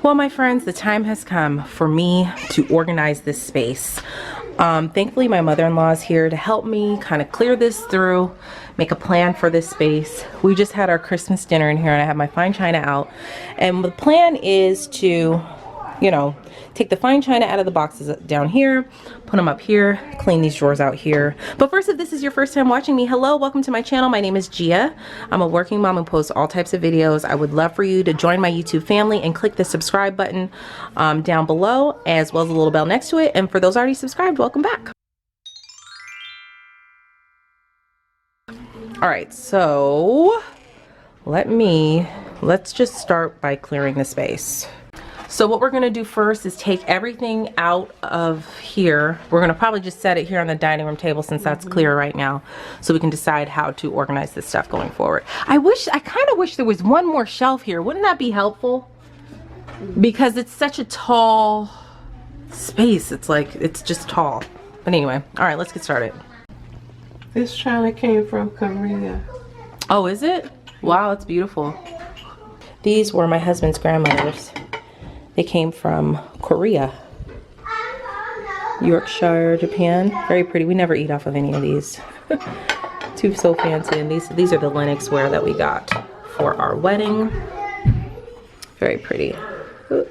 Well, my friends, the time has come for me to organize this space. Thankfully, my mother-in-law is here to help me kind of clear this through, make a plan for this space. We just had our Christmas dinner in here and I have my fine china out. And the plan is to, you know, take the fine china out of the boxes down here, put them up here, clean these drawers out here. But first, if this is your first time watching me, hello, welcome to my channel. My name is Gia. I'm a working mom and post all types of videos. I would love for you to join my YouTube family and click the subscribe button down below, as well as the little bell next to it. And for those already subscribed, welcome back. All right, so let's just start by clearing the space. So what we're gonna do first is take everything out of here. We're gonna probably just set it here on the dining room table since that's clear right now, so we can decide how to organize this stuff going forward. I kind of wish there was one more shelf here. Wouldn't that be helpful? Because it's such a tall space. It's like, it's just tall. But anyway, all right, let's get started. This china came from Korea. Oh, is it? Wow, it's beautiful. These were my husband's grandmother's. They came from Korea, Yorkshire, Japan. Very pretty. We never eat off of any of these. Too so fancy. And these are the Lennox ware that we got for our wedding. Very pretty. Ooh.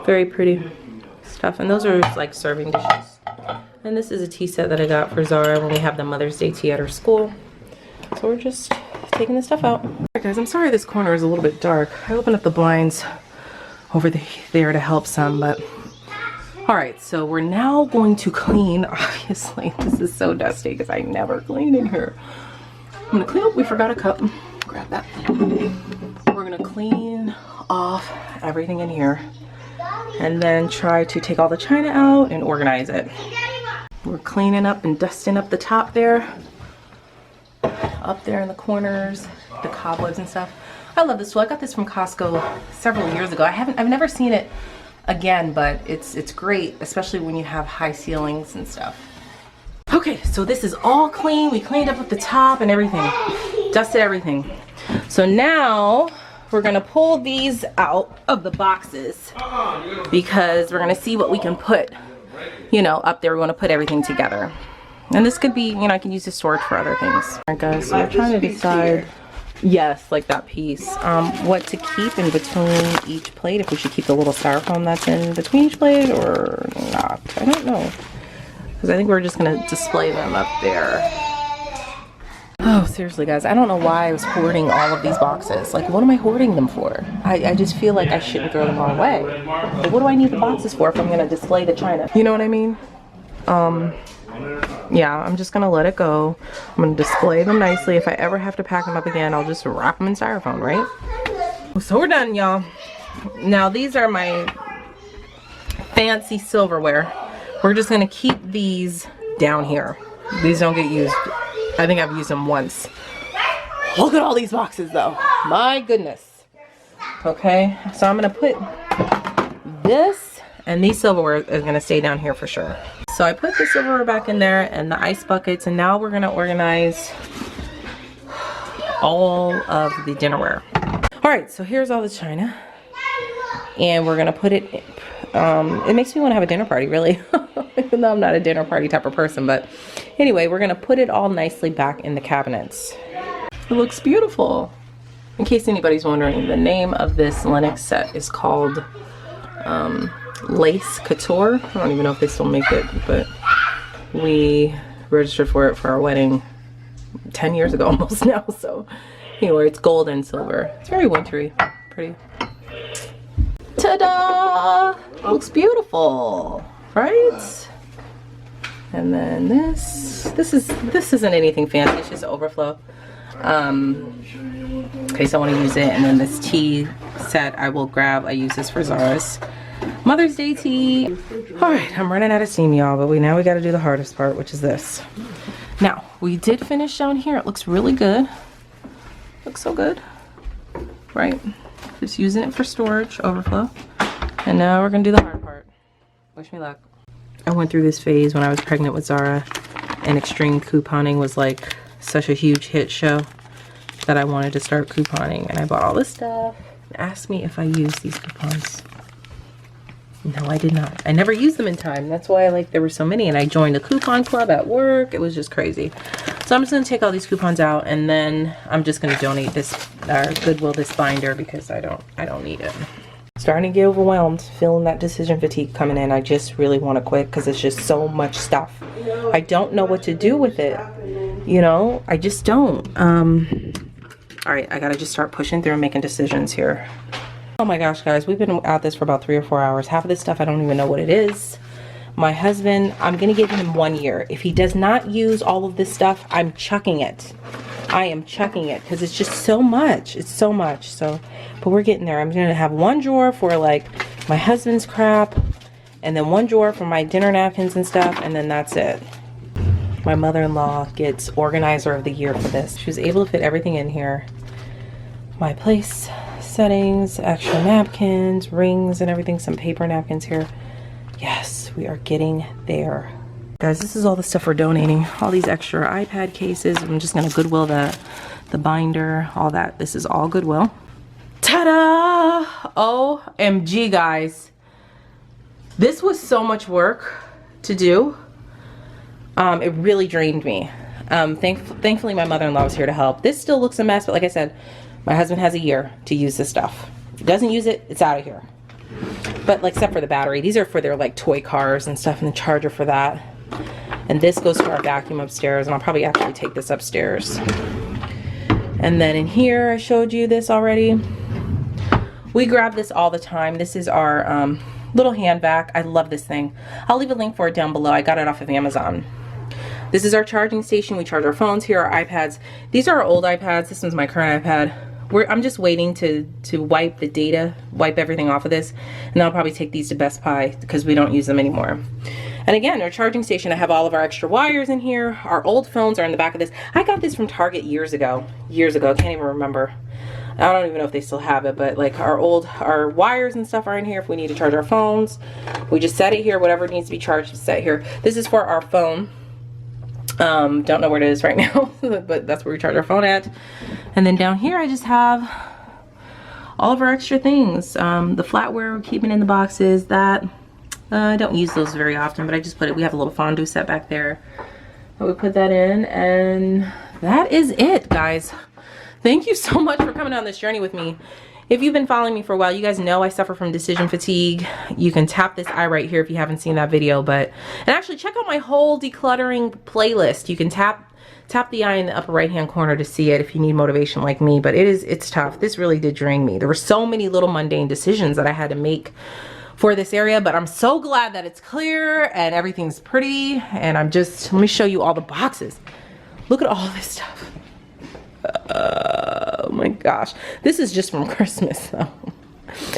Very pretty stuff. And those are like serving dishes. And this is a tea set that I got for Zara when we have the Mother's Day tea at her school. So we're just taking this stuff out. Alright guys, I'm sorry this corner is a little bit dark. I opened up the blinds over there to help some, but all right, so we're now going to clean. Obviously this is so dusty because I never clean in here. I'm gonna clean up. We forgot a cup. Grab that. We're gonna clean off everything in here and then try to take all the china out and organize it. We're cleaning up and dusting up the top there, up there in the corners, the cobwebs and stuff. I love this tool. I got this from Costco several years ago. I've never seen it again, but it's great, especially when you have high ceilings and stuff. Okay, so this is all clean. We cleaned up at the top and everything, dusted everything. So now we're gonna pull these out of the boxes because we're gonna see what we can put, you know, up there. We want to put everything together. And this could be, you know, I can use this storage for other things. All right guys, so we're trying to decide. Yes, like that piece. What to keep in between each plate, if we should keep the little styrofoam that's in between each plate or not. I don't know. Because I think we're just going to display them up there. Oh, seriously, guys. I don't know why I was hoarding all of these boxes. Like, what am I hoarding them for? I just feel like I shouldn't throw them all away. But what do I need the boxes for if I'm going to display the china? You know what I mean? Yeah, I'm just gonna let it go. I'm gonna display them nicely. If I ever have to pack them up again, I'll just wrap them in styrofoam, right? So we're done, y'all. Now these are my fancy silverware. We're just gonna keep these down here. These don't get used. I think I've used them once. Look at all these boxes though. My goodness. Okay, so I'm gonna put this, and these silverware is gonna stay down here for sure. So I put the silverware back in there and the ice buckets, and now we're gonna organize all of the dinnerware. All right, so here's all the china, and we're gonna put it, it makes me wanna have a dinner party, really. Even though I'm not a dinner party type of person, but anyway, we're gonna put it all nicely back in the cabinets. It looks beautiful. In case anybody's wondering, the name of this Lennox set is called Lace Couture. I don't even know if they still make it, but we registered for it for our wedding 10 years ago almost now. So anyway, it's gold and silver. It's very wintry, pretty. Ta-da! Looks beautiful, right? And then this isn't anything fancy. It's just overflow. In case I want to use it. And then this tea set I will grab. I use this for Zara's Mother's Day tea. All right, I'm running out of steam, y'all, but now we got to do the hardest part, which is this. Now, we did finish down here. It looks really good. Looks so good, right? Just using it for storage, overflow. And now we're gonna do the hard part. Wish me luck. I went through this phase when I was pregnant with Zara, and extreme couponing was like such a huge hit show that I wanted to start couponing, and I bought all this stuff. Ask me if I use these coupons. No, I did not. I never used them in time. That's why there were so many, and I joined a coupon club at work. It was just crazy. So I'm just gonna take all these coupons out, and then I'm just gonna donate this, or Goodwill, this binder, because I don't need it. Starting to get overwhelmed, feeling that decision fatigue coming in. I just really want to quit because it's just so much stuff. I don't know what to do with it. You know, I just don't. All right, I gotta just start pushing through and making decisions here. Oh my gosh, guys, we've been at this for about 3 or 4 hours. Half of this stuff, I don't even know what it is. My husband, I'm gonna give him 1 year. If he does not use all of this stuff, I'm chucking it. I am chucking it because it's just so much. It's so much. So, but we're getting there. I'm gonna have 1 drawer for like my husband's crap, and then 1 drawer for my dinner napkins and stuff, and then that's it. My mother-in-law gets organizer of the year for this. She was able to fit everything in here. My place settings, extra napkins, rings and everything, some paper napkins here. Yes, we are getting there. Guys, this is all the stuff we're donating. All these extra iPad cases. I'm just gonna Goodwill the binder, all that. This is all Goodwill. Ta-da! OMG, guys. This was so much work to do. It really drained me. Thankfully my mother-in-law was here to help. This still looks a mess, but like I said, my husband has 1 year to use this stuff. If he doesn't use it, it's out of here. But like, except for the battery. These are for their like toy cars and stuff, and the charger for that. And this goes to our vacuum upstairs, and I'll probably actually take this upstairs. And then in here, I showed you this already. We grab this all the time. This is our little hand vac. I love this thing. I'll leave a link for it down below. I got it off of Amazon. This is our charging station. We charge our phones here, our iPads. These are our old iPads. This one's my current iPad. I'm just waiting to wipe the data, wipe everything off of this, and then I'll probably take these to Best Buy because we don't use them anymore. And again, our charging station, I have all of our extra wires in here. Our old phones are in the back of this. I got this from Target years ago. I can't even remember. I don't even know if they still have it, but like our wires and stuff are in here if we need to charge our phones. We just set it here. Whatever needs to be charged is set here. This is for our phone. Don't know where it is right now, but that's where we charge our phone at. And then down here I just have all of our extra things. The flatware we're keeping in the boxes. That I don't use those very often, but I just put it. We have a little fondue set back there. We put that in, and that is it, guys. Thank you so much for coming on this journey with me. If you've been following me for a while, you guys know I suffer from decision fatigue. You can tap this eye right here if you haven't seen that video, and actually check out my whole decluttering playlist. You can tap the eye in the upper right hand corner to see it if you need motivation like me, but it's tough. This really did drain me. There were so many little mundane decisions that I had to make for this area, but I'm so glad that it's clear and everything's pretty. And let me show you all the boxes. Look at all this stuff. Oh my gosh. This is just from Christmas though.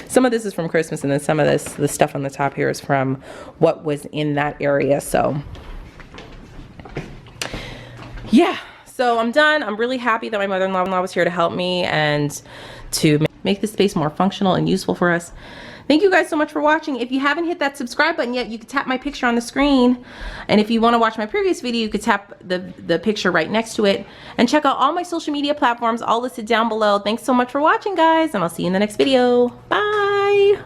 Some of this is from Christmas, and then some of the stuff on the top here is from what was in that area. So yeah, so I'm done. I'm really happy that my mother-in-law was here to help me and to make this space more functional and useful for us. Thank you guys so much for watching. If you haven't hit that subscribe button yet, you can tap my picture on the screen. And if you want to watch my previous video, you could tap the picture right next to it. And check out all my social media platforms, all listed down below. Thanks so much for watching, guys, and I'll see you in the next video. Bye.